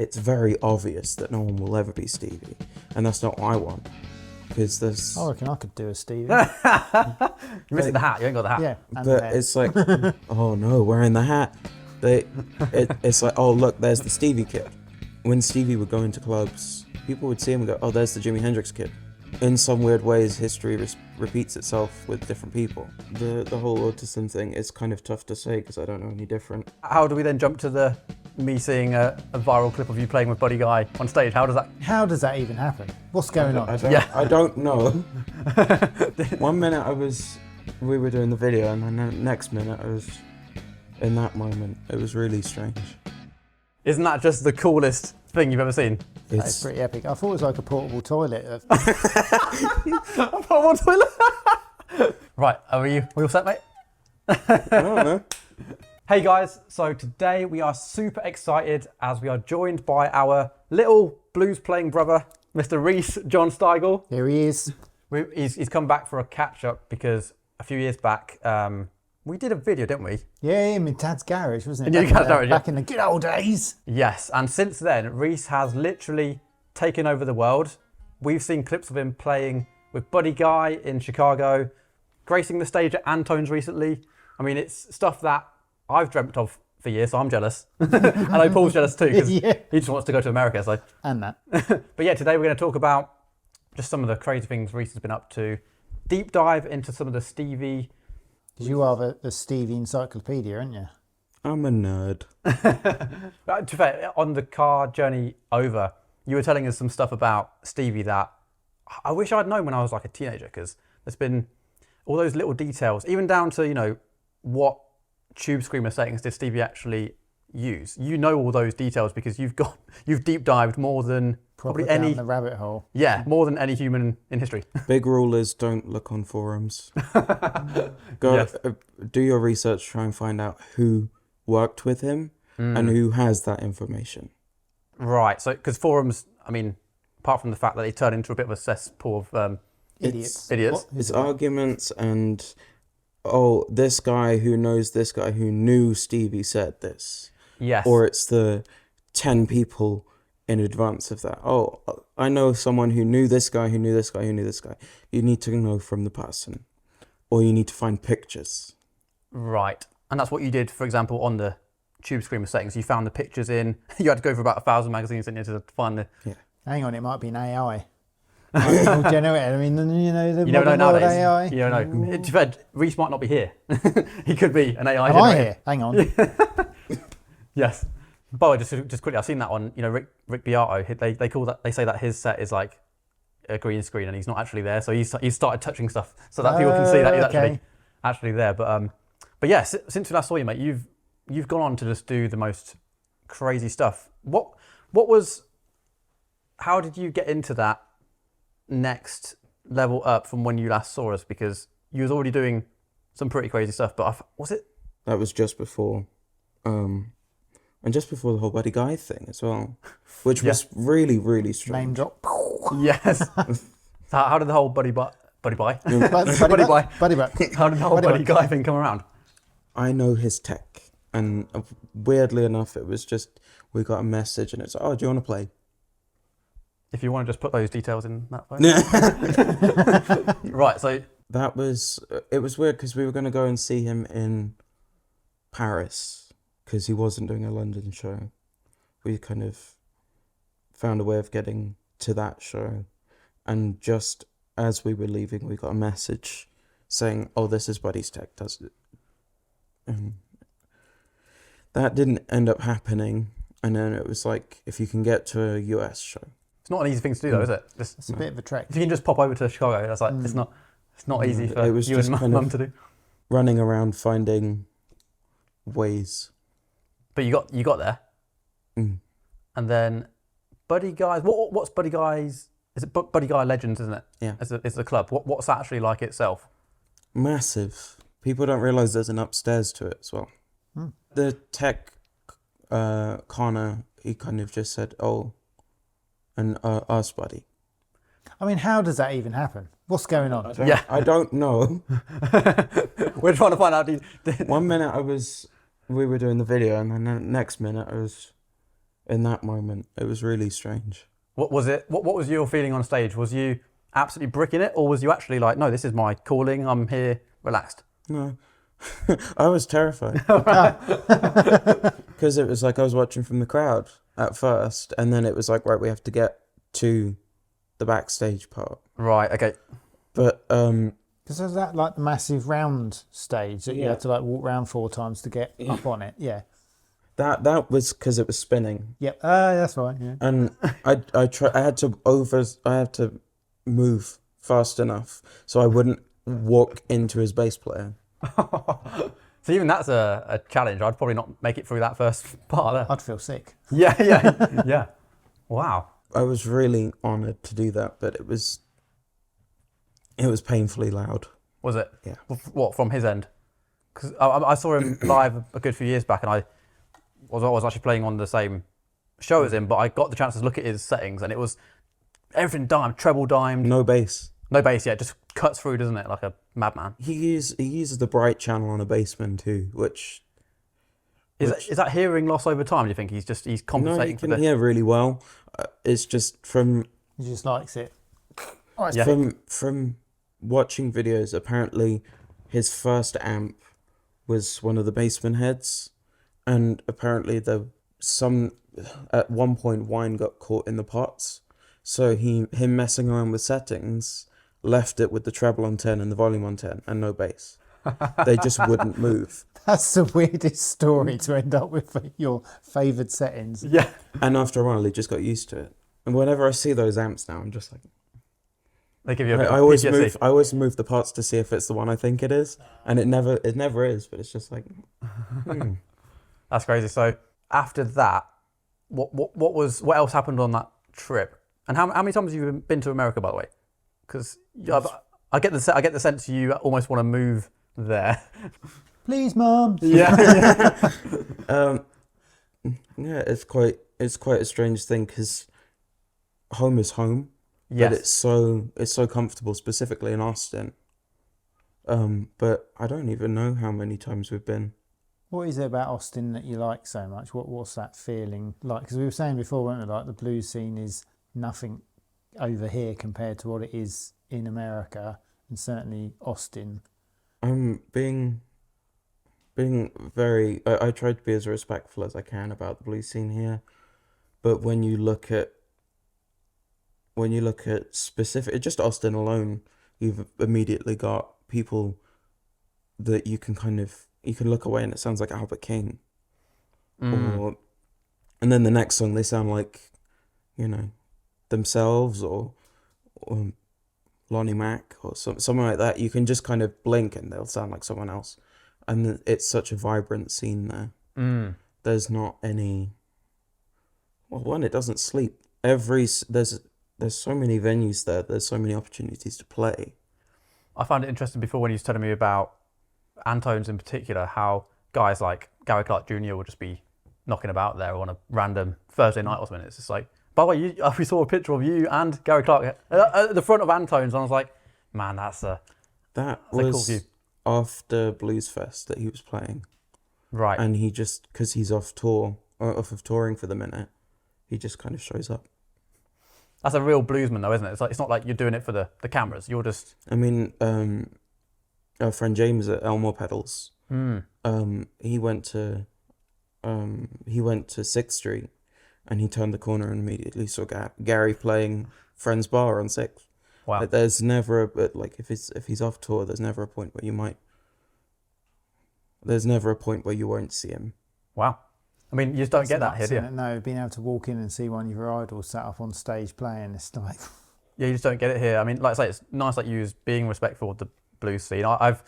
it's very obvious that no one will ever be Stevie, and that's not what I want. Because there's... I reckon I could do a Stevie. You're missing the hat. You ain't got the hat. Yeah. But it's like, oh no, wearing the hat. It's like, oh look, there's the Stevie kid. When Stevie would go into clubs, people would see him and go, oh, there's the Jimi Hendrix kid. In some weird ways, history repeats itself with different people. The whole autism thing is kind of tough to say because I don't know any different. How do we then jump to me seeing a viral clip of you playing with Buddy Guy on stage? How does that even happen? What's going on? I don't know. One minute we were doing the video, and then the next minute I was in that moment. It was really strange. Isn't that just the coolest thing you've ever seen? That's pretty epic. I thought it was like a portable toilet. A portable toilet? Right, are we all set, mate? I don't know. Hey guys, so today we are super excited as we are joined by our little blues playing brother, Mr. Rhys John Stygal. Here he is. He's come back for a catch up because a few years back, we did a video, didn't we? Yeah, him in Tad's garage, wasn't it? In your dad's garage, yeah. Back in the good old days. Yes, and since then, Rhys has literally taken over the world. We've seen clips of him playing with Buddy Guy in Chicago, gracing the stage at Antone's recently. I mean, it's stuff that I've dreamt of for years, so I'm jealous. And I know Paul's jealous too, because he just wants to go to America. So. And that. But yeah, today we're going to talk about just some of the crazy things Rhys has been up to, deep dive into some of the Stevie... You are the Stevie encyclopedia, aren't you? I'm a nerd. To be fair, on the car journey over, you were telling us some stuff about Stevie that I wish I'd known when I was like a teenager, because there's been all those little details, even down to, you know, what tube screamer settings did Stevie actually use. You know all those details because you've deep dived more than probably down any the rabbit hole. Yeah, more than any human in history. Big rule is don't look on forums. Go do your research, try and find out who worked with him and who has that information. Right, so because forums, I mean, apart from the fact that they turn into a bit of a cesspool of Idiots. It's arguments and, oh, this guy who knows this guy who knew Stevie said this. Yes. Or it's the 10 people in advance of that. Oh, I know someone who knew this guy, who knew this guy, who knew this guy. You need to know from the person. Or you need to find pictures. Right. And that's what you did, for example, on the Tube Screamer settings. You found the pictures in. You had to go for about 1,000 magazines in to find the... Yeah. Hang on, it might be an AI. Generated. I mean, you know, the you never know nowadays. AI. You don't know. To be fair, Rhys might not be here. He could be an AI. Am I here? Hang on. Yes. By the way, just quickly, I've seen that on, you know, Rick Beato. They call that, they say that his set is like a green screen and he's not actually there. So he's started touching stuff so that people can see that he's actually there. But yeah, since we last saw you, mate, you've gone on to just do the most crazy stuff. How did you get into that next level up from when you last saw us? Because you was already doing some pretty crazy stuff, but was it? That was just before, and just before the whole Buddy Guy thing as well, which was really, really strange. Name drop. Yes. So how did the whole Buddy Guy thing come around? I know his tech, and weirdly enough, it was just, we got a message and it's, oh, do you want to play? If you want to just put those details in that phone. Right, so... It was weird because we were going to go and see him in Paris because he wasn't doing a London show. We kind of found a way of getting to that show. And just as we were leaving, we got a message saying, oh, this is Buddy's tech, does it? And that didn't end up happening. And then it was like, if you can get to a US show. It's not an easy thing to do though, is it? It's a bit of a trek. If you can just pop over to Chicago, that's like, it's not easy for you and mum to do. Running around finding ways. But you got there. And then Buddy Guys, what's Buddy Guys? Is it Buddy Guy Legends, isn't it? Yeah. It's a club. What's that actually like itself? Massive. People don't realise there's an upstairs to it as well. The tech, Connor, he kind of just said, oh, and us, Buddy. I mean, how does that even happen? What's going on? I don't know. We're trying to find out. One minute we were doing the video, and then the next minute in that moment. It was really strange. What was it? What was your feeling on stage? Was you absolutely bricking it, or was you actually like, no, this is my calling, I'm here, relaxed? No, I was terrified because it was like I was watching from the crowd at first, and then it was like, right, we have to get to the backstage part. Right. Okay. But Because there's that like massive round stage that you had to like walk around 4 times to get up on it. Yeah. that was because it was spinning, Yep. That's right. Yeah. and I had to move fast enough so I wouldn't walk into his bass player. So even that's a challenge. I'd probably not make it through that first part there. I'd feel sick. Yeah. Yeah. Wow. I was really honoured to do that, but it was painfully loud. Was it? Yeah. What, from his end? Because I saw him live a good few years back, and I was actually playing on the same show as him, but I got the chance to look at his settings, and it was everything dimed, treble dimed. No bass. No bass, yeah, it just cuts through, doesn't it, like a madman? He uses the bright channel on a bassman too, which Is that hearing loss over time? Do you think he's compensating no, he for can the? hear really well. It's just from He just likes it. Yeah. from watching videos. Apparently, his first amp was one of the bassman heads, and apparently at one point wine got caught in the pots, so him messing around with settings left it with the treble on 10 and the volume on 10 and no bass. They just wouldn't move. That's the weirdest story to end up with for your favoured settings. Yeah. And after a while, he just got used to it. And whenever I see those amps now, I'm just like, They give you a bit I of always PTSD. move the parts to see if it's the one I think it is, and it never is. But it's just like, That's crazy. So after that, what else happened on that trip? And how many times have you been to America, by the way? Because I get the sense you almost want to move there. Please, Mum. Yeah. yeah, it's quite a strange thing because home is home. Yes. But it's so comfortable, specifically in Austin. But I don't even know how many times we've been. What is it about Austin that you like so much? What's that feeling like? Because we were saying before, weren't we, like the blues scene is nothing over here compared to what it is in America, and certainly Austin. I'm being very. I try to be as respectful as I can about the blues scene here, but when you look at specific, just Austin alone, you've immediately got people that you can look away and it sounds like Albert King, and then the next song they sound like, themselves or Lonnie Mack or something like that. You can just kind of blink and they'll sound like someone else, and it's such a vibrant scene there. There's not any. Well, one, it doesn't sleep. There's so many venues there. There's so many opportunities to play. I found it interesting before when you was telling me about Antones in particular, how guys like Gary Clark Jr. will just be knocking about there on a random Thursday night or something. It's just like, by the way, we saw a picture of you and Gary Clark at the front of Antones, and I was like, man, that's a cool view. After Blues Fest that he was playing. Right. And he just, because he's off of touring for the minute, he just kind of shows up. That's a real bluesman though, isn't it? It's not like you're doing it for the cameras. You're just... I mean, our friend James at Elmore Pedals, he went to 6th Street, and he turned the corner and immediately saw Gary playing Friends Bar on 6th. Wow. Like, there's never if he's off tour, there's never a point where you won't see him. Wow. I mean, you just don't get that here, do you? No, being able to walk in and see one of your idols sat up on stage playing, it's like... Yeah, you just don't get it here. I mean, like I say, it's nice that you was being respectful of the blues scene. I've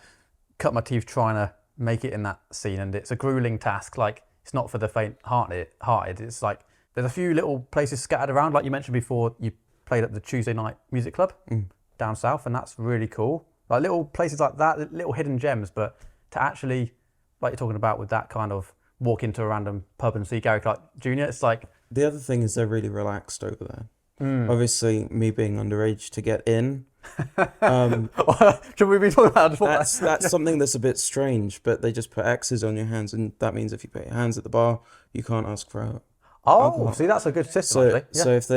cut my teeth trying to make it in that scene, and it's a grueling task. Like, it's not for the faint-hearted. It's like, there's a few little places scattered around. Like you mentioned before, you played at the Tuesday Night Music Club down south, and that's really cool. Like little places like that, little hidden gems, but to actually, like you're talking about with that kind of walk into a random pub and see Gary Clark Jr., it's like... The other thing is they're really relaxed over there. Obviously, me being underage to get in. Should we be talking about that's something that's a bit strange, but they just put X's on your hands, and that means if you put your hands at the bar, you can't ask for out. Oh, alcohol. see, that's a good system, So actually. Yeah. so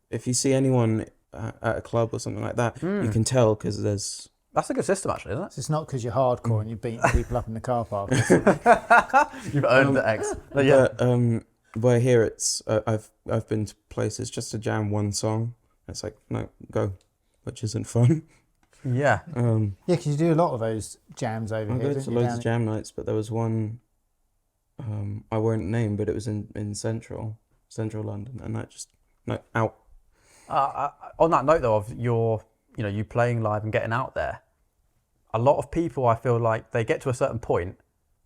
if you see anyone at a club or something like that, you can tell because there's. That's a good system, actually, isn't it? So it's not because you're hardcore and you're beating people up in the car park. Or something. You've earned the X. But yeah. But where here it's I've been to places just to jam one song. It's like no go, which isn't fun. Yeah. Yeah, because you do a lot of those jams over I here. go don't to you, loads down of jam nights, but there was one I won't name, but it was in central London, and that just no out. On that note, though, of you playing live and getting out there, a lot of people, I feel like they get to a certain point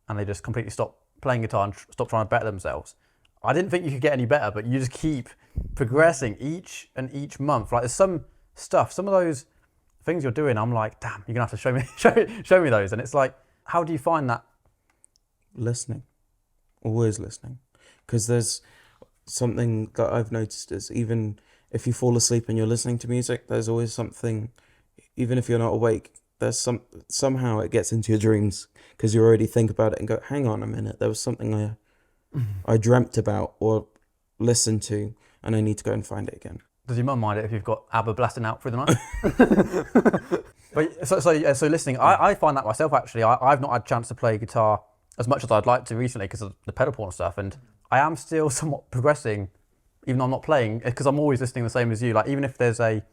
and they just completely stop playing guitar and stop trying to better themselves. I didn't think you could get any better, but you just keep progressing each month. Like there's some stuff, some of those things you're doing, I'm like, damn, you're gonna have to show me those. And it's like, how do you find that? Listening, always listening, because there's something that I've noticed is even if you fall asleep and you're listening to music, there's always something, even if you're not awake, there's somehow it gets into your dreams because you already think about it and go, hang on a minute, there was something I dreamt about or listened to, and I need to go and find it again. Does your mum mind it if you've got ABBA blasting out through the night? But so listening, I find that myself actually. I've not had a chance to play guitar as much as I'd like to recently because of the pedal porn stuff, and I am still somewhat progressing, even though I'm not playing, because I'm always listening the same as you. Like even if there's a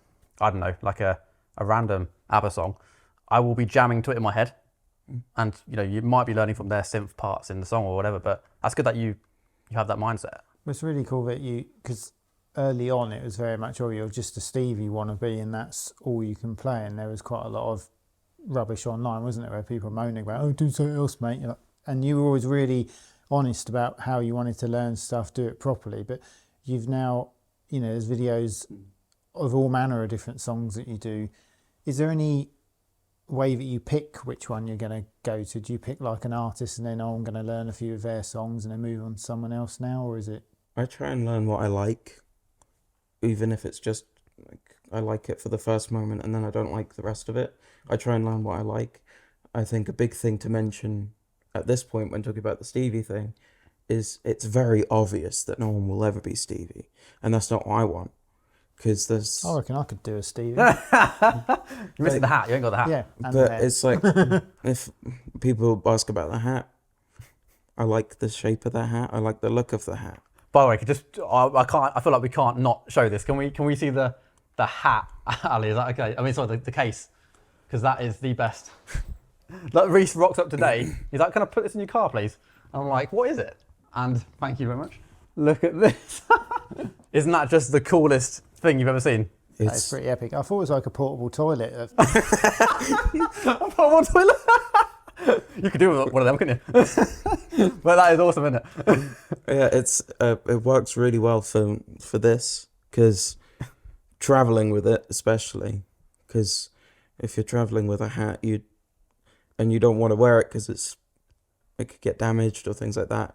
random ABBA song, I will be jamming to it in my head, and you might be learning from their synth parts in the song or whatever. But that's good that you have that mindset. It's really cool that because early on it was very much, oh, you're just a Stevie wannabe and that's all you can play. And there was quite a lot of rubbish online, wasn't it, where people were moaning about, oh, do something else, mate. And you were always really honest about how you wanted to learn stuff, do it properly. But you've now, there's videos of all manner of different songs that you do. Is there any way that you pick which one you're going to go to? Do you pick like an artist and then, I'm going to learn a few of their songs and then move on to someone else now? Or is it? I try and learn what I like, even if it's just like I like it for the first moment and then I don't like the rest of it. I try and learn what I like. I think a big thing to mention at this point when talking about the Stevie thing is it's very obvious that no one will ever be Stevie, and that's not what I want. Because there's... I reckon I could do a Stevie. You're missing the hat. You ain't got the hat. Yeah. But it's like, if people ask about the hat, I like the shape of the hat. I like the look of the hat. By the way, I can't. I feel like we can't not show this. Can we see the hat, Ali? Is that okay? I mean, sorry, the case, because that is the best. Like Reese Rocks Up today. He's like, can I put this in your car, please? And I'm like, what is it? And thank you very much. Look at this. Isn't that just the coolest thing you've ever seen? It's pretty epic. I thought it was like a portable toilet. A portable toilet. You could do one of them, couldn't you? But that is awesome, isn't it? Yeah, it works really well for this, because traveling with it, especially, because if you're traveling with a hat, you don't want to wear it because it could get damaged or things like that.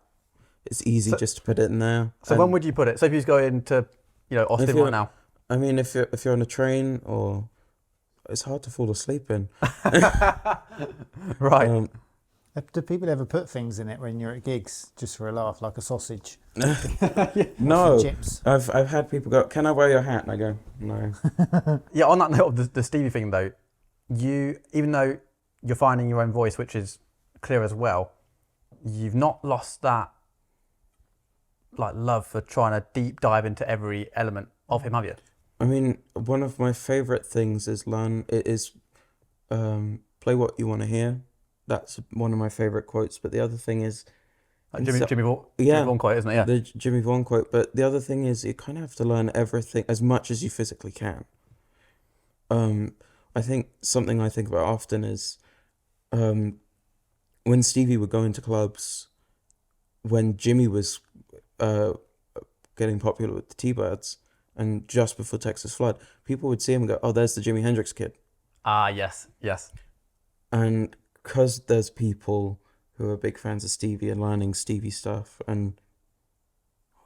It's easy just to put it in there. So when would you put it? So if you was going to, Austin right now. I mean, if you're on a train, or it's hard to fall asleep in. Right. Do people ever put things in it when you're at gigs just for a laugh, like a sausage? No. Chips. I've had people go, "Can I wear your hat?" And I go, "No." Yeah. On that note of the Stevie thing, though, even though you're finding your own voice, which is clear as well, you've not lost that love for trying to deep dive into every element of him, have you? I mean, one of my favourite things is play what you want to hear. That's one of my favourite quotes. But the other thing is... Jimmy Vaughan quote, isn't it? Yeah. The Jimmy Vaughan quote. But the other thing is you kind of have to learn everything as much as you physically can. I think something I think about often is when Stevie would go into clubs, when Jimmy was getting popular with the T-Birds, and just before Texas Flood, people would see him and go, "Oh, there's the Jimi Hendrix kid." Ah, yes. And because there's people who are big fans of Stevie and learning Stevie stuff, and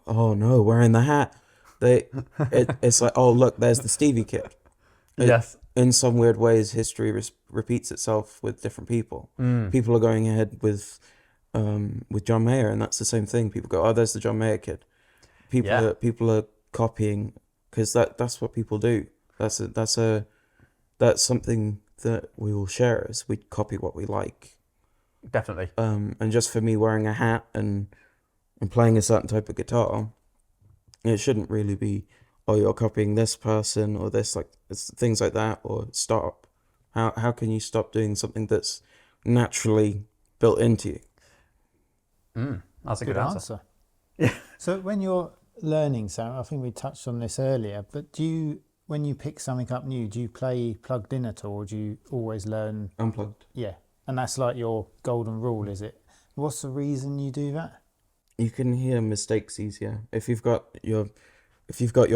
oh no, wearing the hat, it's like, oh look, there's the Stevie kid. Yes. In some weird ways, history repeats itself with different people. People are going ahead with John Mayer, and that's the same thing. People go, "Oh, there's the John Mayer kid." People are copying because that's what people do. That's something that we all share, is we copy what we like. Definitely. And just for me wearing a hat and playing a certain type of guitar, it shouldn't really be, oh, you're copying this person or this, like, it's things like that, or stop. How can you stop doing something that's naturally built into you? That's a good answer. Yeah. So when you're learning, Sam, I think we touched on this earlier, but when you pick something up new, do you play plugged in at all, or do you always learn Unplugged. Yeah, and that's like your golden rule, is it? What's the reason you do that? You can hear mistakes easier if you've got your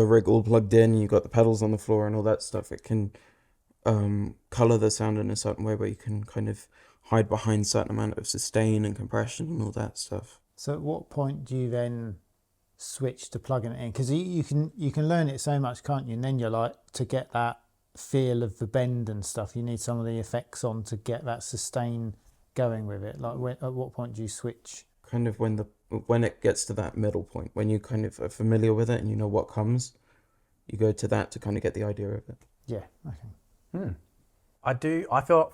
rig all plugged in, you've got the pedals on the floor and all that stuff. It can color the sound in a certain way where you can kind of hide behind certain amount of sustain and compression and all that stuff. So at what point do you then switch to plugging it in? Because you can learn it so much, can't you? And then you're like, to get that feel of the bend and stuff, you need some of the effects on to get that sustain going with it. Like, at what point do you switch? Kind of when it gets to that middle point, when you kind of are familiar with it and you know what comes, you go to that to kind of get the idea of it. Yeah. Okay. I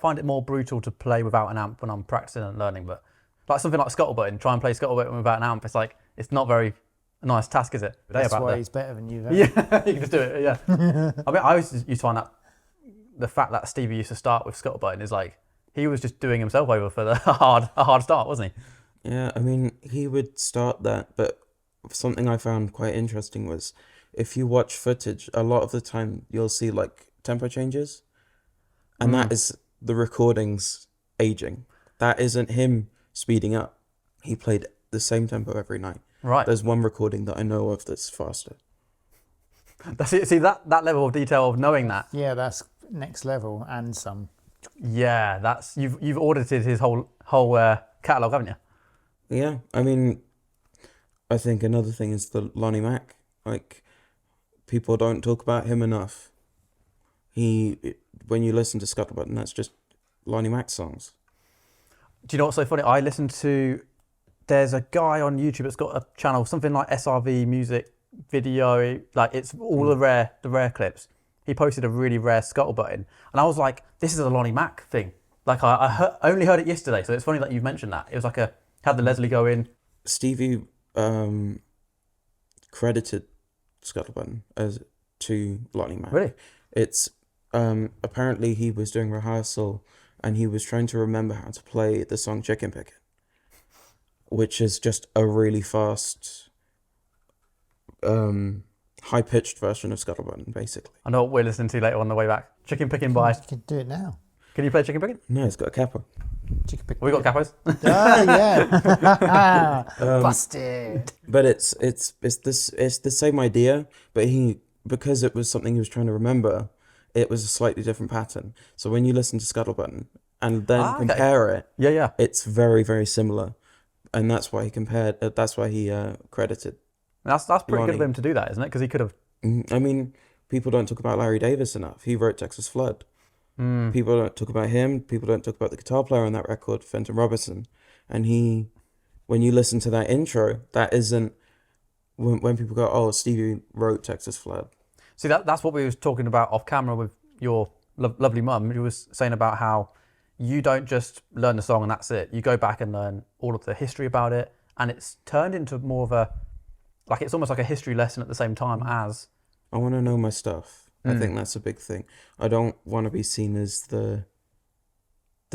find it more brutal to play without an amp when I'm practicing and learning, but like something like Scuttlebutton, try and play Scuttlebutton without an amp, it's like, it's not very a nice task, is it? That's why he's better than you, though. Yeah, you can just do it, yeah. I mean, I always used to find that the fact that Stevie used to start with Scuttlebutton is like, he was just doing himself over for a hard start, wasn't he? Yeah, I mean, he would start that, but something I found quite interesting was, if you watch footage, a lot of the time you'll see like tempo changes, and that is the recordings aging. That isn't him speeding up. He played the same tempo every night. Right. There's one recording that I know of that's faster. That's it. See, that level of detail of knowing that. Yeah, that's next level and some. Yeah, that's you've audited his whole catalogue, haven't you? Yeah, I mean, I think another thing is the Lonnie Mack. Like, people don't talk about him enough. When you listen to Scuttlebutton, that's just Lonnie Mack songs. Do you know what's so funny? I listened to, there's a guy on YouTube that's got a channel, something like SRV music video, like it's all the rare clips. He posted a really rare Scuttlebutton, and I was like, this is a Lonnie Mack thing. Like I only heard it yesterday, so it's funny that you've mentioned that. It was like had the Leslie go in. Stevie credited Scuttlebutton to Lonnie Mack. Really? It's apparently he was doing rehearsal and he was trying to remember how to play the song Chicken Pickin', which is just a really fast, high-pitched version of Scuttlebutton, basically. I know what we're listening to later on the way back. Chicken Pickin' by... You can do it now. Can you play Chicken Pickin'? No, it's got a capo. Chicken Pickin'. We got capos. Oh, yeah. Busted. But it's the same idea, but because it was something he was trying to remember, it was a slightly different pattern. So when you listen to Scuttlebutton and then compare it, yeah, it's very, very similar, and that's why he compared. That's why he credited. That's pretty Lonnie. good of him to do that, isn't it? Because he could have. I mean, people don't talk about Larry Davis enough. He wrote Texas Flood. People don't talk about him. People don't talk about the guitar player on that record, Fenton Robinson. And when you listen to that intro, that isn't when people go, oh, Stevie wrote Texas Flood. See, that's what we was talking about off camera with your lovely mum. She was saying about how you don't just learn the song and that's it. You go back and learn all of the history about it, and it's turned into more of it's almost like a history lesson at the same time as... I want to know my stuff. I think that's a big thing. I don't want to be seen as the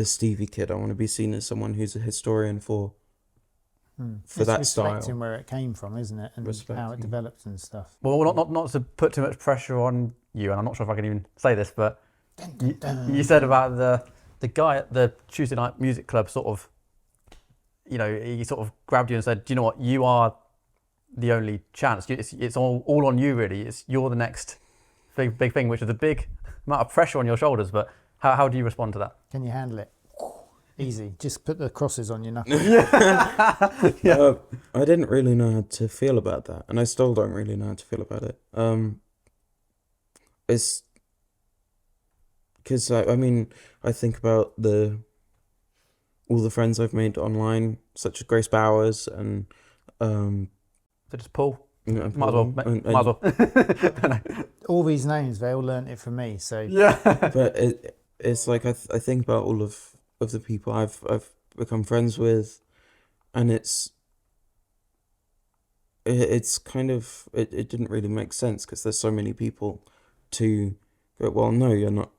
Stevie kid. I want to be seen as someone who's a historian for that style. Respecting where it came from, isn't it? And how it developed and stuff. Well, not to put too much pressure on you, and I'm not sure if I can even say this, but you said about the guy at the Tuesday night music club sort of, he sort of grabbed you and said, do you know what, you are the only chance. It's all on you, really. You're the next big thing, which is a big amount of pressure on your shoulders, but how do you respond to that? Can you handle it? Easy. Just put the crosses on your knuckles. Yeah. I didn't really know how to feel about that, and I still don't really know how to feel about it. It's because I think about all the friends I've made online, such as Grace Bowers and So just Paul. No Might as well. problem. Might as well. All these names, they all learnt it from me. So Yeah. But it's like I think about all of the people I've become friends with, and it's kind of it didn't really make sense because there's so many people to go, well, no, you're not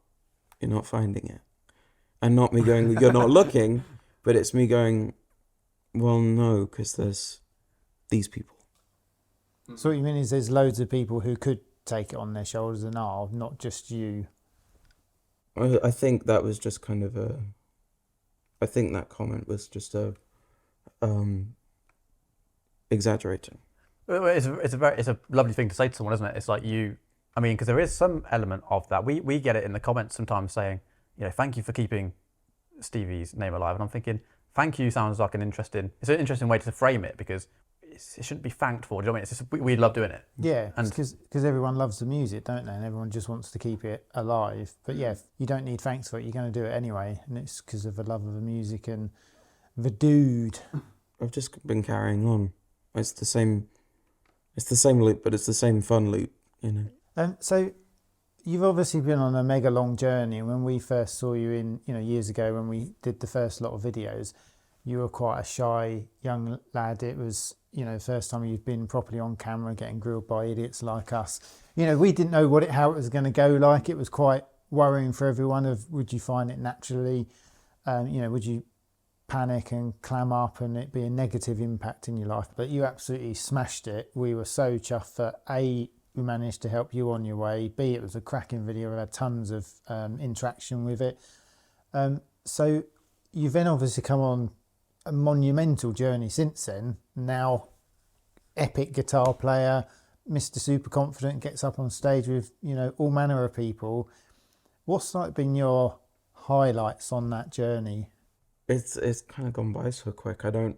finding it, and not me going, you're not looking, but it's me going, well, no, because there's these people. So what you mean is there's loads of people who could take it on their shoulders and are, not just you. I think that was just kind of I think that comment was just exaggerating. It's a lovely thing to say to someone, isn't it? It's like I mean, because there is some element of that. We get it in the comments sometimes saying, thank you for keeping Stevie's name alive. And I'm thinking, thank you sounds like it's an interesting way to frame it, because it shouldn't be thanked for. Do you know what I mean? It's just, we love doing it. Yeah, And because everyone loves the music, don't they? And everyone just wants to keep it alive. But yeah, you don't need thanks for it. You're going to do it anyway. And it's because of the love of the music and the dude. I've just been carrying on. It's the same loop, but it's the same fun loop, So you've obviously been on a mega long journey. And when we first saw you years ago, when we did the first lot of videos, you were quite a shy young lad. It was, the first time you've been properly on camera, getting grilled by idiots like us. We didn't know how it was going to go like. It was quite worrying for everyone would you find it naturally? Would you panic and clam up and it be a negative impact in your life? But you absolutely smashed it. We were so chuffed that A, we managed to help you on your way. B, it was a cracking video. We had tons of interaction with it. So you've then obviously come on a monumental journey since then. Now, epic guitar player, Mr. Super Confident, gets up on stage with, all manner of people. What's been your highlights on that journey? It's kind of gone by so quick. With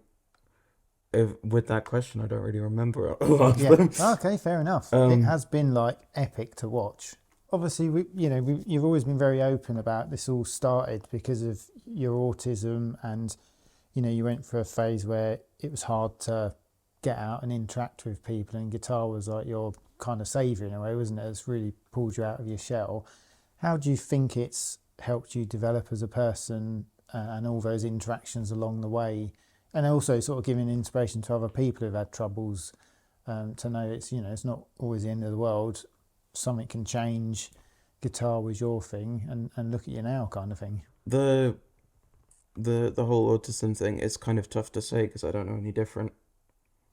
that question, I don't really remember a lot of them. Okay, fair enough. It has been epic to watch. Obviously, you've always been very open about this. All started because of your autism, and you went through a phase where it was hard to get out and interact with people, and guitar was like your kind of saviour in a way, wasn't it? It's really pulled you out of your shell. How do you think it's helped you develop as a person, and all those interactions along the way, and also sort of giving inspiration to other people who've had troubles, to know it's it's not always the end of the world. Something can change. Guitar was your thing, and look at you now, kind of thing. The whole autism thing is kind of tough to say because I don't know any different.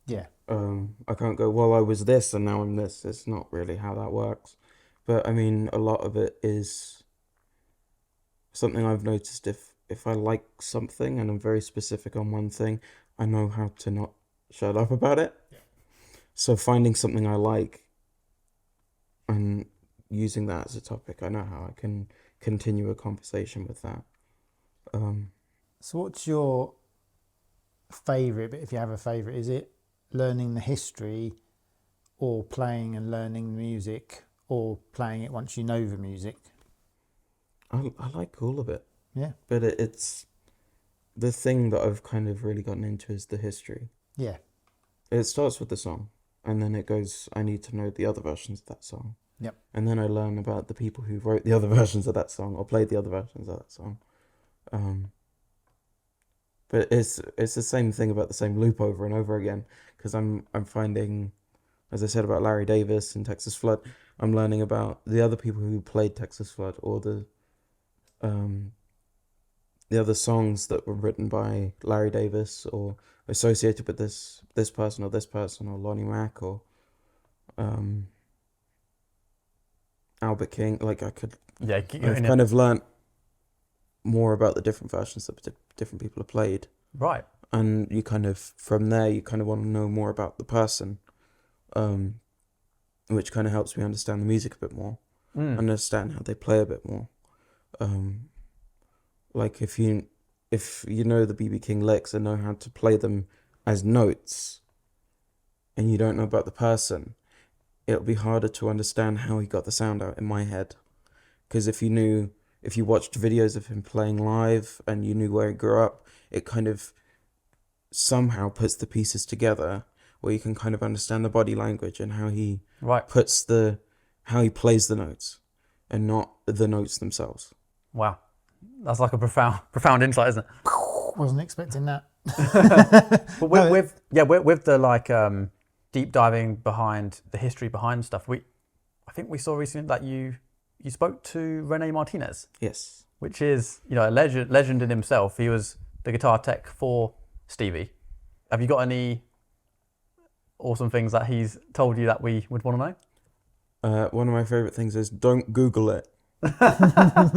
Yeah. I can't go, well, I was this and now I'm this. It's not really how that works. But I mean, a lot of it is something I've noticed. If I like something and I'm very specific on one thing, I know how to not shut up about it. Yeah. So finding something I like and using that as a topic, I know how I can continue a conversation with that. So what's your favourite bit, if you have a favourite? Is it learning the history, or playing and learning the music, or playing it once you know the music? I like all of it. Yeah. But it's the thing that I've kind of really gotten into is the history. Yeah. It starts with the song, and then it goes, I need to know the other versions of that song. Yep. And then I learn about the people who wrote the other versions of that song or played the other versions of that song. But it's the same thing about the same loop over and over again, because I'm finding, as I said about Larry Davis and Texas Flood, I'm learning about the other people who played Texas Flood, or the other songs that were written by Larry Davis or associated with this person or Lonnie Mack or Albert King. I've kind of learnt more about the different versions that different people have played. Right. And you kind of, from there, you kind of want to know more about the person, which kind of helps me understand the music a bit more, understand how they play a bit more. Like if you know the B.B. King licks and know how to play them as notes, and you don't know about the person, it'll be harder to understand how he got the sound out in my head. Because if you watched videos of him playing live and you knew where he grew up, it kind of somehow puts the pieces together. where you can kind of understand the body language and how he Right. how he plays the notes and not the notes themselves. Wow. That's like a profound insight, isn't it? Wasn't expecting that. But with the like deep diving behind the history behind stuff, I think we saw recently that you spoke to Renee Martinez, Yes. which is, you know, a legend in himself. He was the guitar tech for Stevie. Have you got any awesome things that he's told you that we would want to know? One of my favorite things is don't Google it.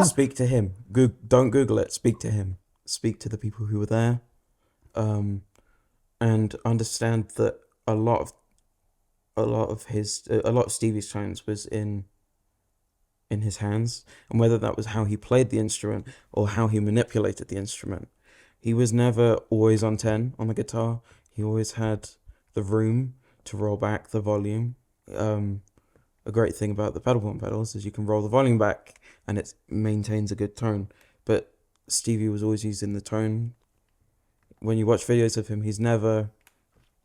Speak to him. Don't Google it. Speak to him. Speak to the people who were there, and understand that a lot of Stevie's tones was in his hands, and whether that was how he played the instrument or how he manipulated the instrument. He was never always on 10 on the guitar. He always had the room to roll back the volume. A great thing about the pedal pedals is you can roll the volume back and it maintains a good tone. But Stevie was always using the tone. When you watch videos of him, he's never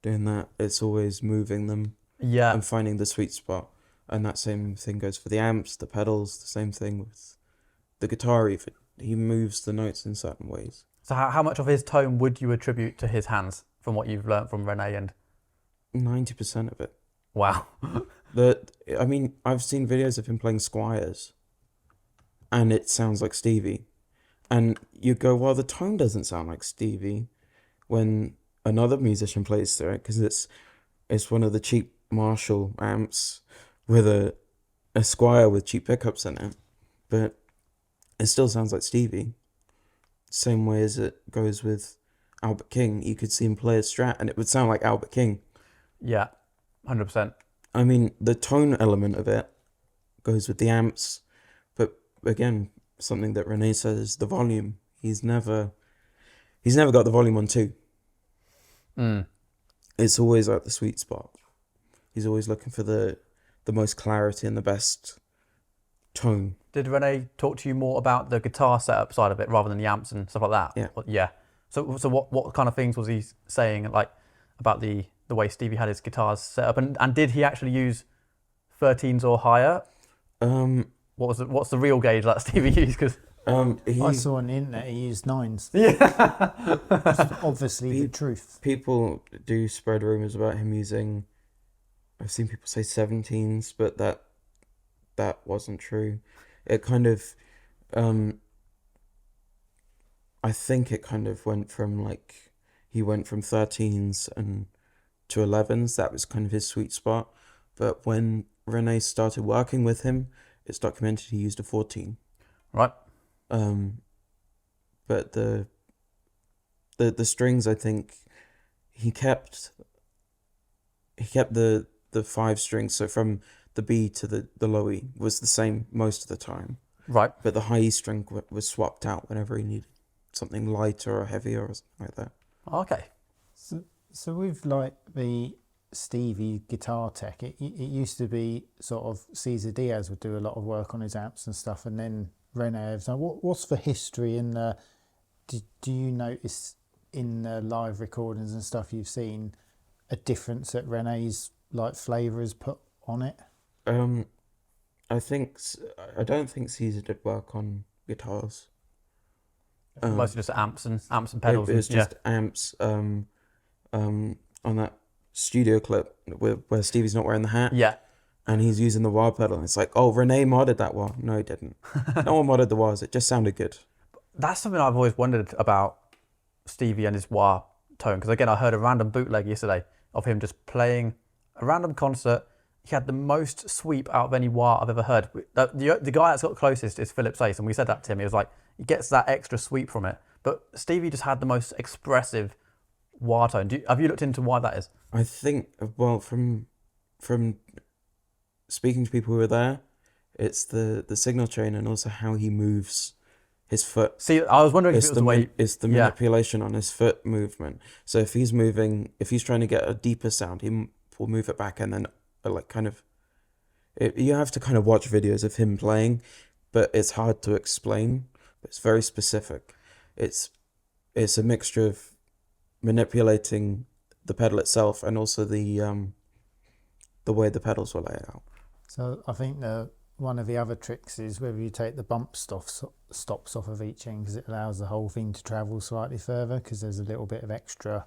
doing that. It's always moving them and finding the sweet spot. And that same thing goes for the amps, the pedals, the same thing with the guitar even. He moves the notes in certain ways. So how much of his tone would you attribute to his hands from what you've learned from Renee? And 90% of it. wow. I've seen videos of him playing Squires and it sounds like Stevie. And you go, well, the tone doesn't sound like Stevie when another musician plays through it, because it's one of the cheap Marshall amps with a Squire with cheap pickups in it. But it still sounds like Stevie. Same way as it goes with Albert King. You could see him play a Strat and it would sound like Albert King. Yeah, 100%. I mean, the tone element of it goes with the amps, but again, something that Renee says is the volume. He's never got the volume on 2. It's always at the sweet spot. He's always looking for the most clarity and the best tone. Did Renee talk to you more about the guitar setup side of it rather than the amps and stuff like that? Yeah. Yeah. So what kind of things was he saying, like, about the way Stevie had his guitars set up, and did he actually use 13s or higher? What's the real gauge that Stevie used? Because I saw on the internet he used 9s. yeah, Obviously the truth. People do spread rumors about him using. I've seen people say 17s, but that wasn't true. It kind of, I think it kind of went from he went from 13s and to 11s. That was kind of his sweet spot. But when Renee started working with him, it's documented he used a 14. right. But the strings, I think he kept the 5 strings, so from the B to the low E was the same most of the time. Right. But the high E string was swapped out whenever he needed something lighter or heavier or something like that. Okay. So with like the Stevie guitar tech, it used to be sort of Cesar Diaz would do a lot of work on his amps and stuff, and then Renee. So what's the history in the? Do you notice in the live recordings and stuff you've seen a difference that Renee's like flavour is put on it? I don't think Cesar did work on guitars. Mostly just amps and pedals. It was just amps. On that studio clip where Stevie's not wearing the hat. Yeah. And he's using the wah pedal. And it's like, oh, Renee modded that wah. No, he didn't. No one modded the wahs. It just sounded good. That's something I've always wondered about Stevie and his wah tone. Because again, I heard a random bootleg yesterday of him just playing a random concert. He had the most sweep out of any wah I've ever heard. The guy that's got closest is Phillips Ace, and we said that to him. He was like, he gets that extra sweep from it. But Stevie just had the most expressive wah tone. Have you looked into why that is? I think, well, from speaking to people who were there, it's the signal chain and also how he moves his foot. See, I was wondering if it was the way... It's the manipulation on his foot movement. So if he's trying to get a deeper sound, he will move it back and then you have to kind of watch videos of him playing, but it's hard to explain. It's very specific. It's a mixture of manipulating the pedal itself and also the way the pedals were laid out. So I think one of the other tricks is whether you take the bump stops off of each end, because it allows the whole thing to travel slightly further, because there's a little bit of extra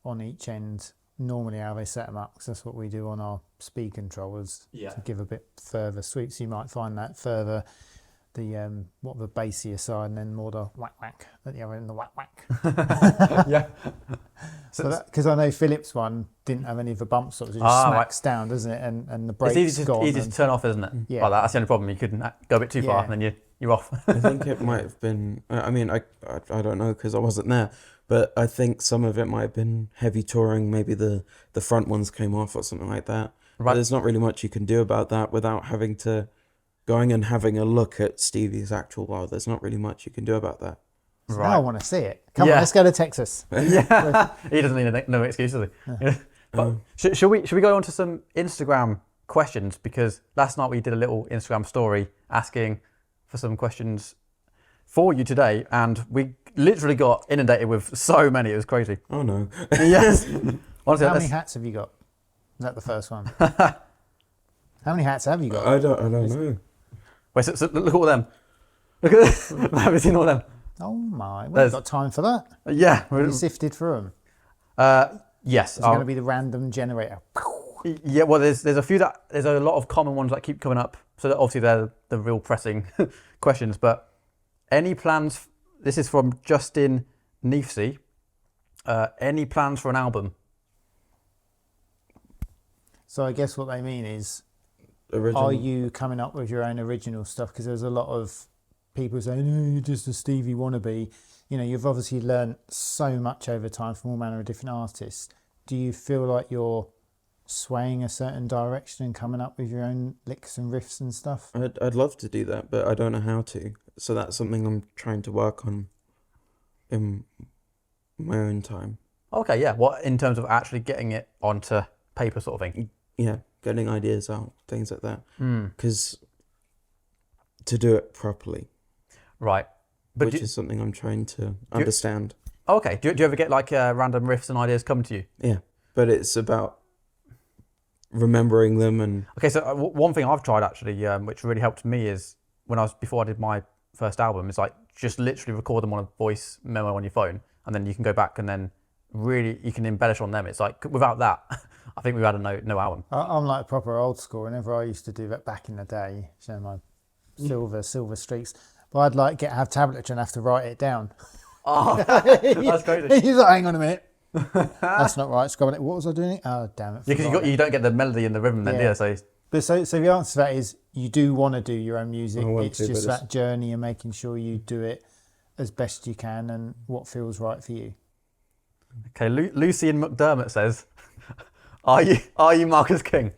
on each end. Normally how they set them up, because that's what we do on our speed controllers, to give a bit further sweep. So you might find that further the bassier side, and then more the whack whack at the other end, the whack whack. Yeah. So because I know Phillips one didn't have any of the bump stops, it just smacks down, doesn't it? And the brakes it's gone. easy to turn off, isn't it? Yeah. Like that. That's the only problem. You couldn't go a bit too far, and then you're off. I think it might have been. I mean, I don't know because I wasn't there, but I think some of it might have been heavy touring. Maybe the front ones came off or something like that. Right. But there's not really much you can do about that without having to going and having a look at Stevie's actual wire. There's not really much you can do about that. So now I want to see it. Come on, let's go to Texas. Yeah. He doesn't need no excuse, does he? Yeah. But should we go on to some Instagram questions? Because last night we did a little Instagram story asking for some questions for you today, and we literally got inundated with so many. It was crazy. Oh no. Yes. Honestly, How many hats have you got? Is that the first one? How many hats have you got? I don't know. Wait, so look at all them. Look at this. I haven't seen all them. Oh my, we haven't got time for that. Yeah. Have you sifted through them? Yes. Is it going to be the random generator? Yeah, well, there's a few there's a lot of common ones that keep coming up. So that obviously they're the real pressing questions. But any plans? This is from Justin Neefsey. Any plans for an album? So I guess what they mean is, Original. are you coming up with your own original stuff? Because there's a lot of people saying, "Oh, you're just a Stevie wannabe." You know, you've obviously learned so much over time from all manner of different artists. Do you feel like you're swaying a certain direction and coming up with your own licks and riffs and stuff? I'd love to do that, but I don't know how to. So that's something I'm trying to work on in my own time. Okay, yeah. What in terms of actually getting it onto paper, sort of thing? Yeah, getting ideas out, things like that. Because to do it properly, right? But which is something I'm trying to understand. Okay. Do you ever get like random riffs and ideas come to you? Yeah, but it's about remembering them and. Okay, so one thing I've tried actually, which really helped me, is before I did my first album, is like just literally record them on a voice memo on your phone, and then you can go back and then really you can embellish on them. It's like without that, I think we've had a no album. I'm like proper old school. Whenever I used to do that back in the day, showing my silver streaks, but I'd like have tabletry and have to write it down. Oh, that's crazy. He's like, hang on a minute. That's not right. What was I doing? Oh, damn it. Yeah, because you don't get the melody and the rhythm then, do you? So the answer to that is you do want to do your own music. It's to, just that journey and making sure you do it as best you can and what feels right for you. Okay, Lucy and McDermott says, "Are you Marcus King?"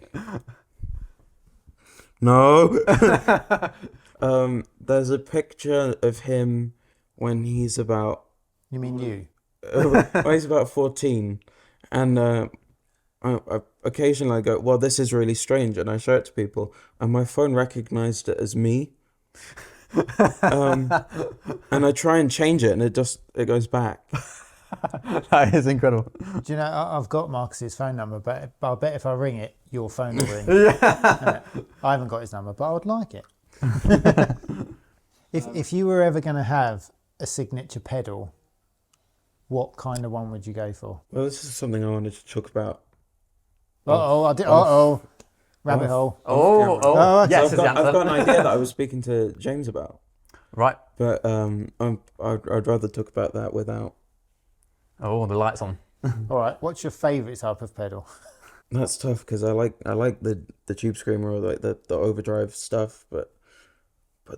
No. There's a picture of him when he's about. You mean you? When he's about 14, and I occasionally I go, well, this is really strange, and I show it to people, and my phone recognized it as me. And I try and change it, and it goes back. That is incredible. Do you know, I've got Marcus's phone number, but I'll bet if I ring it, your phone will ring. I haven't got his number, but I would like it. If you were ever going to have a signature pedal, what kind of one would you go for? Well, this is something I wanted to talk about. Rabbit hole. Yes, I've got an idea that I was speaking to James about. Right. But I'd rather talk about that without. Oh, the light's on. All right. What's your favourite type of pedal? That's tough because I like the tube screamer or like the overdrive stuff, but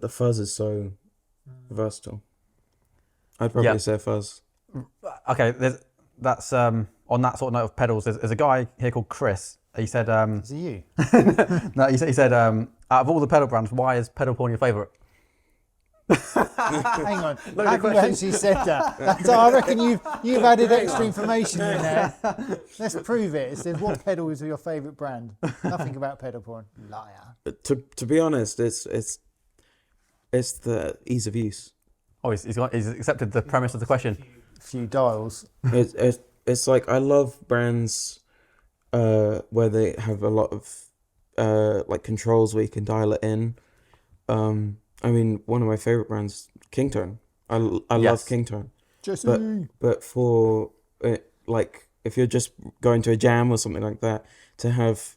the fuzz is so versatile. I'd probably say fuzz. Okay, that's on that sort of note of pedals. There's a guy here called Chris. He said, Is it you? No, he said, out of all the pedal brands, why is pedal porn your favourite? Hang on. Have you actually said that? I reckon you've added extra information in there. Let's prove it. It says, what pedal is your favourite brand? Nothing about pedal porn. Liar. To be honest, it's the ease of use. Oh, he's accepted the premise of the question. A few dials. it's like I love brands where they have a lot of like controls where you can dial it in. I mean, one of my favorite brands, Kingtone. I love Yes. Kingtone. Jesse. But for like if you're just going to a jam or something like that, to have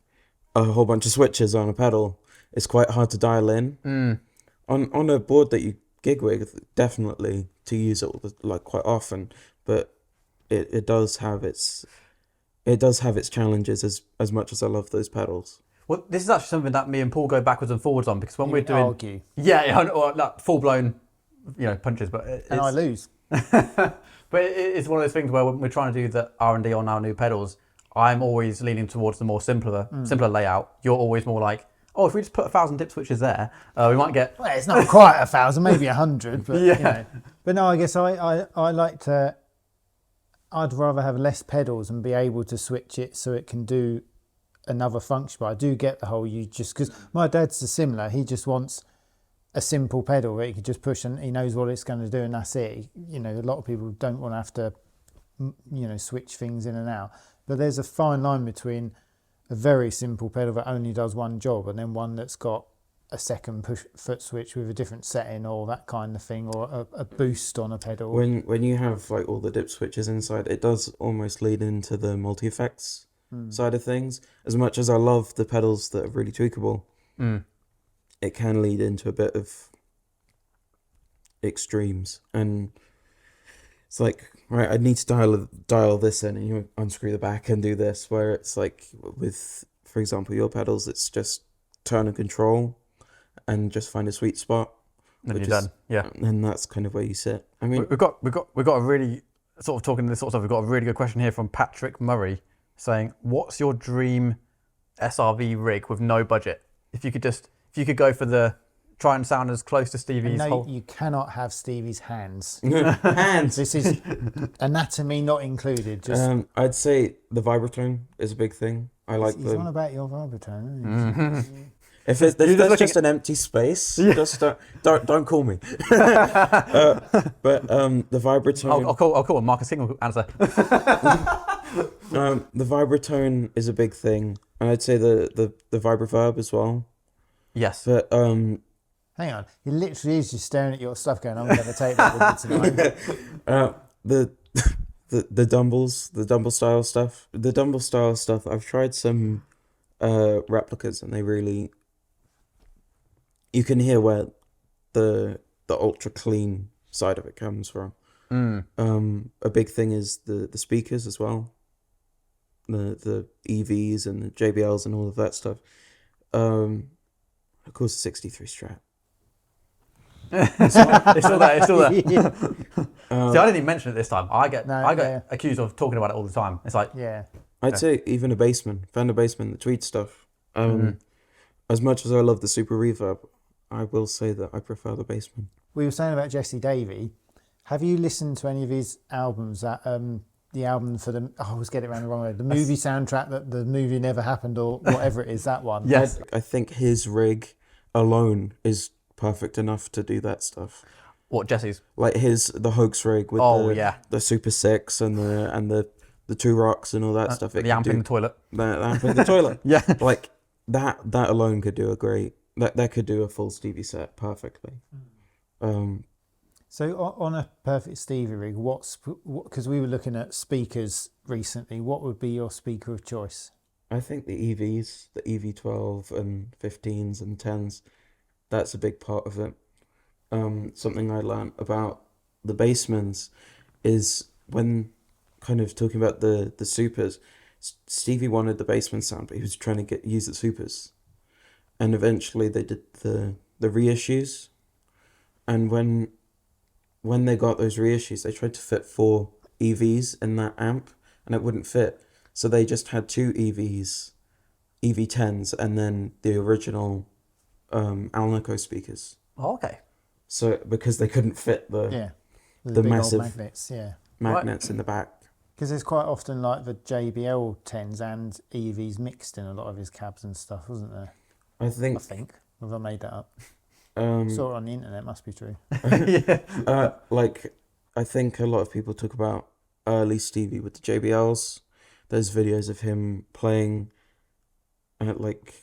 a whole bunch of switches on a pedal, it's quite hard to dial in. On a board that you gig with, definitely to use it like quite often, but it does have its challenges as much as I love those pedals. Well, this is actually something that me and Paul go backwards and forwards on, because when we're doing argue, or like full blown, punches, but and I lose. But it's one of those things where when we're trying to do the R&D on our new pedals, I'm always leaning towards the more simpler layout. You're always more like, oh, if we just put 1,000 dip switches there, we might get. Well, it's not quite 1,000, maybe 100, but Yeah. But no, I guess I like to. I'd rather have less pedals and be able to switch it so it can do another function. But I do get the whole because my dad's similar. He just wants a simple pedal that he can just push and he knows what it's going to do and that's it. A lot of people don't want to have to, switch things in and out. But there's a fine line between a very simple pedal that only does one job and then one that's got a second push foot switch with a different setting or that kind of thing, or a boost on a pedal. When you have like all the dip switches inside, it does almost lead into the multi-effects side of things. As much as I love the pedals that are really tweakable, it can lead into a bit of extremes. And it's like, right, I need to dial this in, and you unscrew the back and do this, where it's like with, for example, your pedals, it's just turn and control and just find a sweet spot. Then you're done. Yeah. And that's kind of where you sit. I mean, we've got a really sort of talking this sort of stuff. We've got a really good question here from Patrick Murray saying, "What's your dream SRV rig with no budget? If you could go for the try and sound as close to Stevie's." No, you cannot have Stevie's hands. hands. This is anatomy not included. Just I'd say the vibratone is a big thing. I like he's on about your vibratone, isn't he? If there's just an empty space, just don't call me. But the vibratone. I'll call him Marcus King will answer. The vibratone is a big thing, and I'd say the vibraverb as well. Yes. But hang on, he literally is just staring at your stuff, going, "I'm going to take that with me tonight." The Dumble style stuff. The Dumble style stuff. I've tried some replicas, and they really. You can hear where the ultra clean side of it comes from. A big thing is the speakers as well, the EVs and the JBLs and all of that stuff. Of course, the 63 Strat. It's still there. See, I didn't even mention it this time. I get accused of talking about it all the time. It's like I'd say even a Bassman, Fender Bassman, the tweed stuff. As much as I love the Super Reverb, I will say that I prefer the Bassman. We were saying about Jesse Davey. Have you listened to any of his albums? That the album for the I always get it around the wrong way. The movie soundtrack that the movie never happened, or whatever it is. That one. Yes, I think his rig alone is perfect enough to do that stuff. What, Jesse's? Like the Hoax rig with the Super 6 and the two rocks and all that stuff. The amp in the toilet. The amp in the toilet. Yeah. Like that alone could do that could do a full Stevie set perfectly. So on a perfect Stevie rig, because we were looking at speakers recently, what would be your speaker of choice? I think the EVs, the EV12 and 15s and 10s, that's a big part of it. Something I learned about the Bassmans is when kind of talking about the supers, Stevie wanted the Bassman sound, but he was trying to use the supers. And eventually they did the reissues. And when they got those reissues, they tried to fit 4 EVs in that amp, and it wouldn't fit. So they just had 2 EVs, EV10s, and then the original Alnico speakers. Oh, okay. So because they couldn't fit the big massive old magnets, magnets in the back. Because there's quite often like the JBL 10s and EVs mixed in a lot of his cabs and stuff, wasn't there? I think. Have I made that up? Saw it on the internet, must be true. Like, I think a lot of people talk about early Stevie with the JBLs. There's videos of him playing at like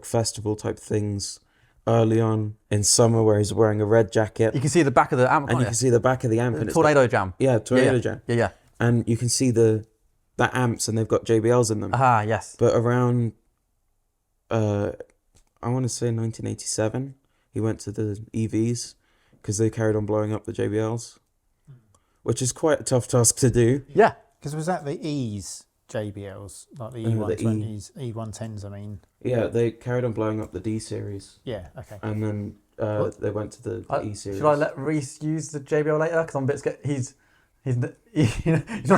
festival type things early on in summer where he's wearing a red jacket. You can see the back of the amp, And you can see the back of the amp. And it's Tornado Jam. Yeah, Tornado Jam. Yeah. And you can see the amps and they've got JBLs in them. Yes. But around, I want to say 1987, he went to the EVs because they carried on blowing up the JBLs, which is quite a tough task to do. Yeah. Because was that the E's JBLs, like the E120s, E110s, I mean? Yeah, they carried on blowing up the D series. Yeah, okay. And then they went to the E series. Should I let Rhys use the JBL later? Because I'm a bit scared. He's I feel like he's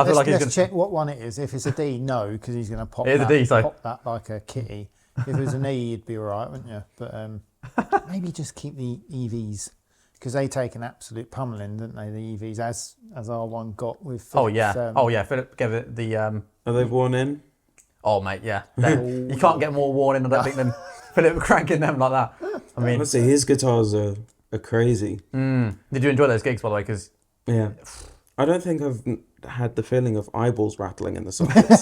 let's going to check what one it is. If it's a D, no, because he's going to pop, pop that like a kitty. If it was an E, you'd be all right, wouldn't you? But maybe just keep the EVs, because they take an absolute pummeling, didn't they, the EVs, as our one got with Phillips. Philip gave it the... Are they worn in? Oh, mate, yeah. You can't get more worn in, I don't think, than Philip cranking them like that. I mean... Honestly, his guitars are crazy. Did you enjoy those gigs, by the way? Because... Yeah. I don't think I've had the feeling of eyeballs rattling in the sockets.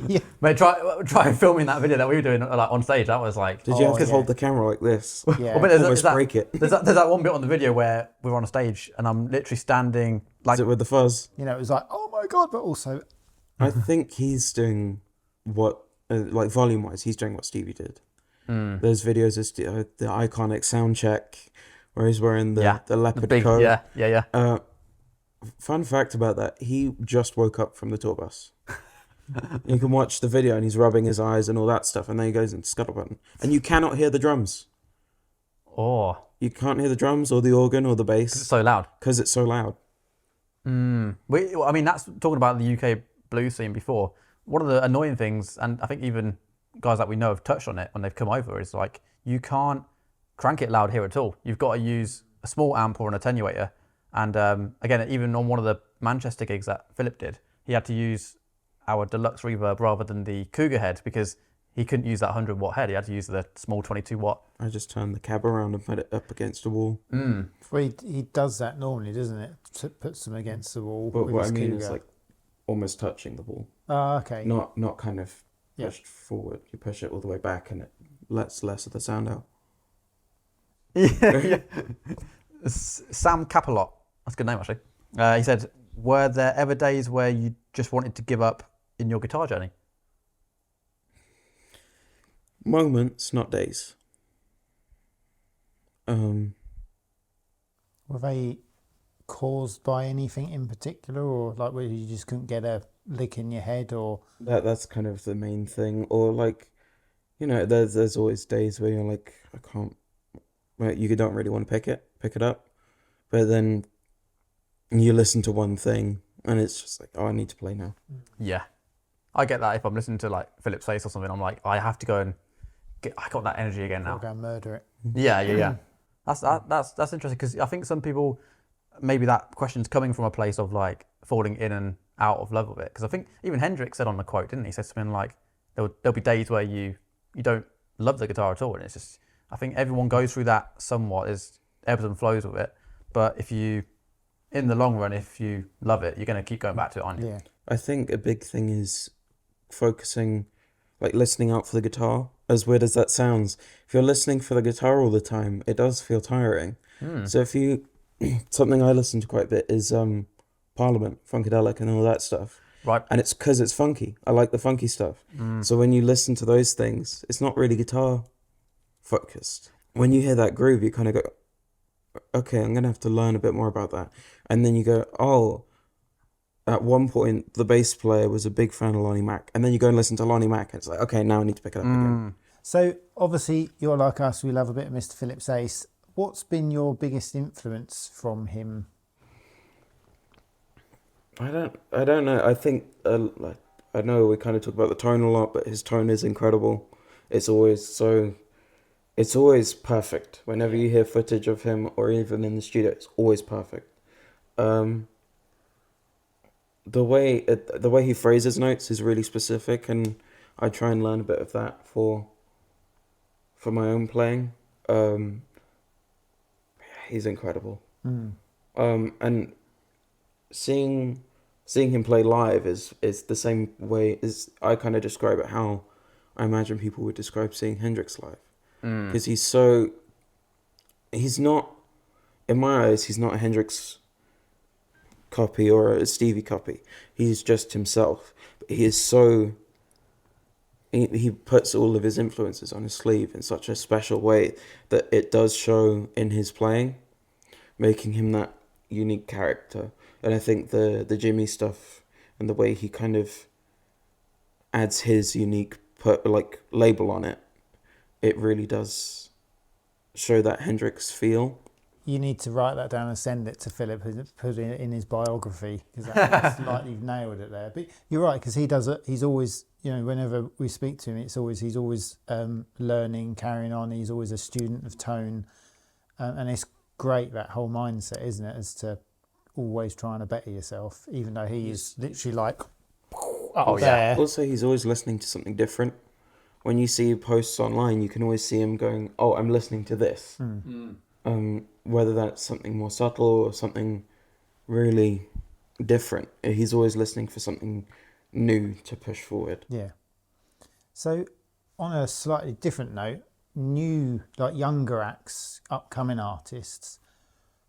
Yeah. Mate, try filming that video that we were doing like on stage. That was like... Did you have to hold the camera like this? Yeah. Almost break it. There's that one bit on the video where we're on a stage and I'm literally standing like... Is it with the fuzz? You know, it was like, oh my God, but also... I think he's doing what, like volume-wise, he's doing what Stevie did. There's videos of the iconic sound check where he's wearing the leopard coat. Yeah. Fun fact about that, he just woke up from the tour bus. You can watch the video and he's rubbing his eyes and all that stuff, and then he goes into Scuttlebutt. And you cannot hear the drums. Oh. You can't hear the drums or the organ or the bass. It's so loud. Because it's so loud. I mean, that's talking about the UK blues scene before. One of the annoying things, and I think even guys that we know have touched on it when they've come over, is like, you can't crank it loud here at all. You've got to use a small amp or an attenuator. And again, even on one of the Manchester gigs that Philip did, he had to use our deluxe reverb rather than the Cougar head because he couldn't use that 100 watt head. He had to use the small 22 watt. I just turned the cab around and put it up against a wall. Well, he does that normally, doesn't it? Puts them against the wall. But with what his I mean Cougar. is like almost touching the wall. Oh, okay. Not kind of pushed forward. You push it all the way back and it lets less of the sound out. Yeah. Sam Capelot. That's a good name, actually. He said, were there ever days where you just wanted to give up in your guitar journey? Moments, not days. Were they caused by anything in particular, or like where you just couldn't get a lick in your head, or... That's kind of the main thing. Or like, you know, there's always days where you're like, I can't... Right, you don't really want to pick it up. But then... you listen to one thing and it's just like, oh, I need to play now. Yeah. I get that if I'm listening to like Phillips Ace or something, I'm like, I have to go and I got that energy again now. Go and murder it. Yeah. That's interesting because I think some people, maybe that question's coming from a place of like falling in and out of love with it. Because I think even Hendrix said on the quote, didn't he? He said something like, there'll be days where you don't love the guitar at all. And it's just, I think everyone goes through that somewhat. There's ebbs and flows with it. But in the long run, if you love it, you're going to keep going back to it, aren't you? Yeah. I think a big thing is focusing, like listening out for the guitar. As weird as that sounds, if you're listening for the guitar all the time, it does feel tiring. So if you, something I listen to quite a bit is Parliament, Funkadelic and all that stuff. Right. And it's because it's funky. I like the funky stuff. So when you listen to those things, it's not really guitar focused. When you hear that groove, you kind of go, okay, I'm going to have to learn a bit more about that. And then you go, oh, at one point, the bass player was a big fan of Lonnie Mack. And then you go and listen to Lonnie Mack, and it's like, okay, now I need to pick it up again. So, obviously, you're like us, we love a bit of Mr. Phillips Ace. What's been your biggest influence from him? I don't know. I think, I know we kind of talk about the tone a lot, but his tone is incredible. It's always perfect. Whenever you hear footage of him, or even in the studio, it's always perfect. The way he phrases notes is really specific, and I try and learn a bit of that for my own playing. He's incredible. And seeing him play live is the same way as I kind of describe it, how I imagine people would describe seeing Hendrix live. Because he's not, in my eyes, he's not a Hendrix copy or a Stevie copy. He's just himself. But he is so, he puts all of his influences on his sleeve in such a special way that it does show in his playing, making him that unique character. And I think the Jimmy stuff and the way he kind of adds his unique label on it, it really does show that Hendrix feel. You need to write that down and send it to Philip, put it in his biography, because that's like you've nailed it there. But you're right, because he does it. He's always, whenever we speak to him, he's always learning, carrying on. He's always a student of tone, and it's great, that whole mindset, isn't it, as to always trying to better yourself, even though he is literally like up there. Also, he's always listening to something different. When you see posts online, you can always see him going, "Oh, I'm listening to this." Whether that's something more subtle or something really different, he's always listening for something new to push forward. Yeah. So, on a slightly different note, new, like younger acts, upcoming artists,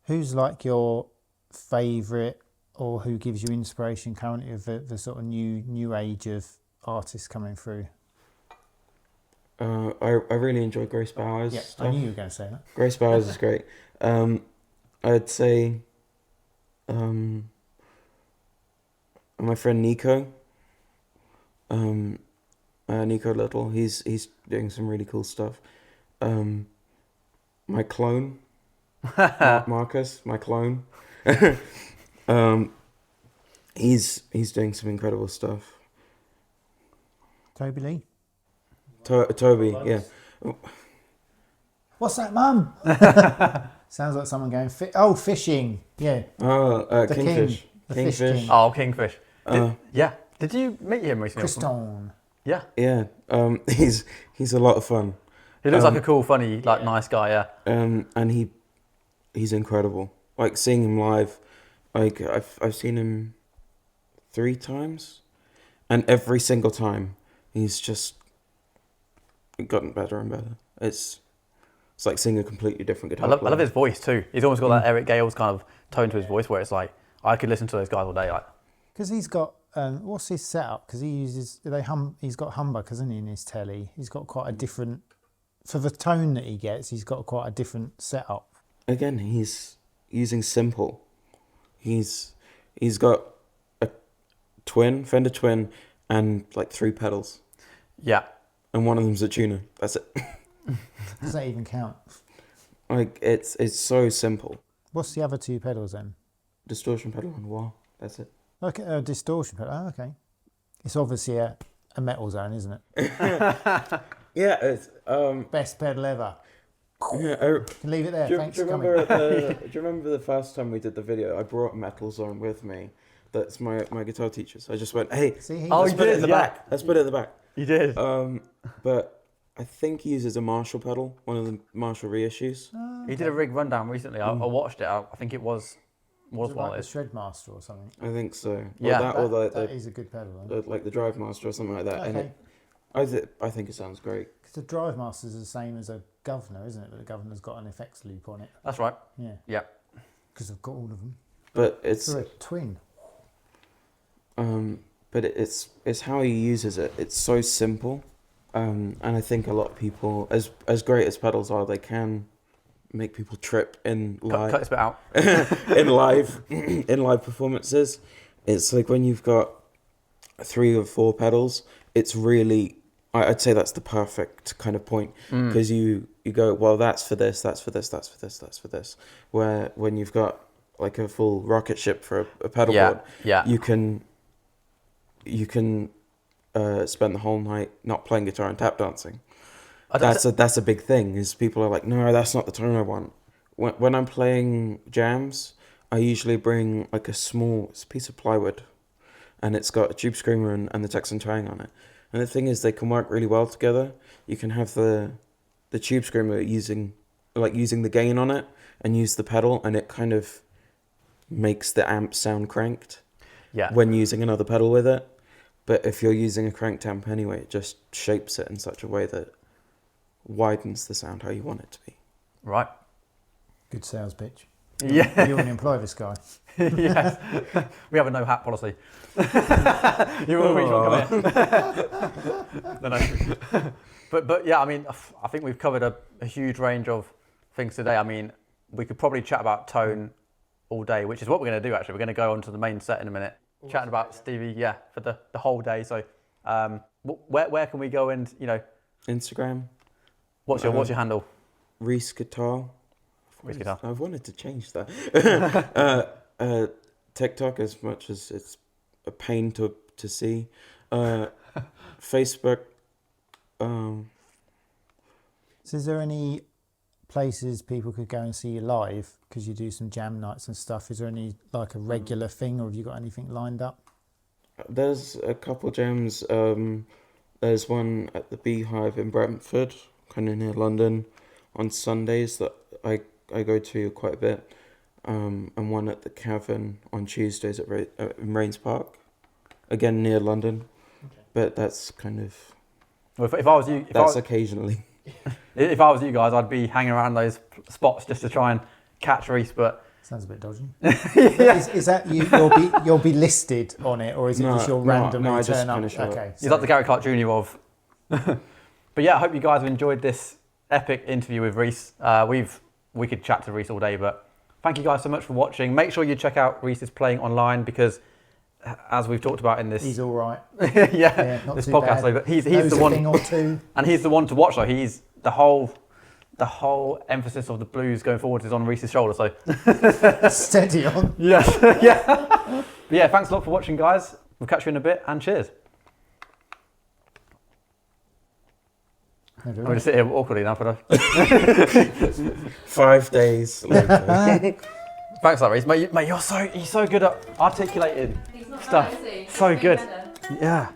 who's like your favourite, or who gives you inspiration currently of the sort of new age of artists coming through? I really enjoy Grace Bowers. Yeah, stuff. I knew you were going to say that. Grace Bowers is great. I'd say my friend Nico. Nico Little. He's doing some really cool stuff. My clone, Marcus, my clone. He's doing some incredible stuff. Toby Lee. Toby, yeah. What's that, Mum? Sounds like someone going fishing. Yeah. Oh, Kingfish. The fish king. Oh, Kingfish. Did you meet him recently? Rhys Tone. Yeah. Yeah. He's a lot of fun. He looks like a cool, funny, nice guy. Yeah. And he's incredible. Like seeing him live, like I've seen him 3 times, and every single time he's just gotten better and better. It's like seeing a completely different guitar player. I love his voice too. He's almost got that Eric Gales kind of tone to his voice, where it's like I could listen to those guys all day. Because he's got what's his setup? Because he uses he's got Humber, hasn't he, in his telly? He's got quite a different, for the tone that he gets. He's got quite a different setup. Again, he's using simple. He's got a Fender Twin, and like 3 pedals. Yeah. And one of them's a tuner. That's it. Does that even count? Like it's so simple. What's the other 2 pedals then? Distortion pedal and wah. That's it. Okay, a distortion pedal. Oh, okay. It's obviously a metal zone, isn't it? Yeah, it's Best pedal ever. Yeah, Can leave it there. Thanks for coming. do you remember the first time we did the video? I brought a metal zone with me. That's my guitar teacher. So I just went, hey, let's put it in the back. Let's put it in the back. You did. But I think he uses a Marshall pedal, one of the Marshall reissues. He did a rig rundown recently. I watched it. I think it was like one of the those. Shredmaster or something. I think so. Yeah. That is a good pedal. like the Drive Master or something like that. Okay. And I think it sounds great. Because the Drive Master is the same as a Governor, isn't it? But the Governor's got an effects loop on it. That's right. Yeah. Yeah. Because I've got all of them. But it's a twin. but it's how he uses it. It's so simple, and I think a lot of people, as great as pedals are, they can make people trip in live. Cut this bit out. in live performances. It's like when you've got 3 or 4 pedals. It's really, I'd say that's the perfect kind of point, because you go, well, that's for this, that's for this, that's for this, that's for this. Where when you've got like a full rocket ship for a pedal board, you can spend the whole night not playing guitar and tap dancing. That's a big thing. Is people are like, no, that's not the tone I want. When I'm playing jams, I usually bring like a small piece of plywood, and it's got a tube screamer and the Texan twang on it. And the thing is, they can work really well together. You can have the tube screamer using the gain on it, and use the pedal, and it kind of makes the amp sound cranked Yeah. when using another pedal with it. But if you're using a cranked amp anyway, it just shapes it in such a way that widens the sound how you want it to be. Right. Good sales pitch. Yeah. You want to employ this guy? Yes. We have a no hat policy. You always want to come in. No. But yeah, I mean, I think we've covered a huge range of things today. I mean, we could probably chat about tone all day, which is what we're going to do actually. We're going to go on to the main set in a minute, chatting about Stevie, for the whole day. So where can we go and, Instagram. What's your handle? Rhys Guitar. Rhys Guitar. I've wanted to change that. TikTok, as much as it's a pain to see. Facebook. So is there any places people could go and see you live, because you do some jam nights and stuff? Is there any like a regular thing, or have you got anything lined up? There's a couple jams. There's one at the Beehive in Brentford, kind of near London, on Sundays that I go to quite a bit, and one at the Cavern on Tuesdays in Rains Park, again near London. Okay. But that's kind of... Well, if I was you... occasionally. If I was you guys, I'd be hanging around those spots just to try and catch Rhys, but... Sounds a bit dodgy. Is that you'll be listed on it, or is it just your randomly turn up? Okay, he's like the Gary Clark Jr. of. But yeah, I hope you guys have enjoyed this epic interview with Rhys. We could chat to Rhys all day, but thank you guys so much for watching. Make sure you check out Rhys's playing online, because as we've talked about in this, he's all right. Not this podcast. So, but he's the one, or two. And he's the one to watch. Though he's the whole emphasis of the blues going forward is on Rhys's shoulder. So steady on. Yes, yeah. But yeah, thanks a lot for watching, guys. We'll catch you in a bit, and cheers. I'm going to sit here awkwardly now for 5 days later. Thanks, Rhys. Mate, you're so good at articulating stuff. So good. Yeah.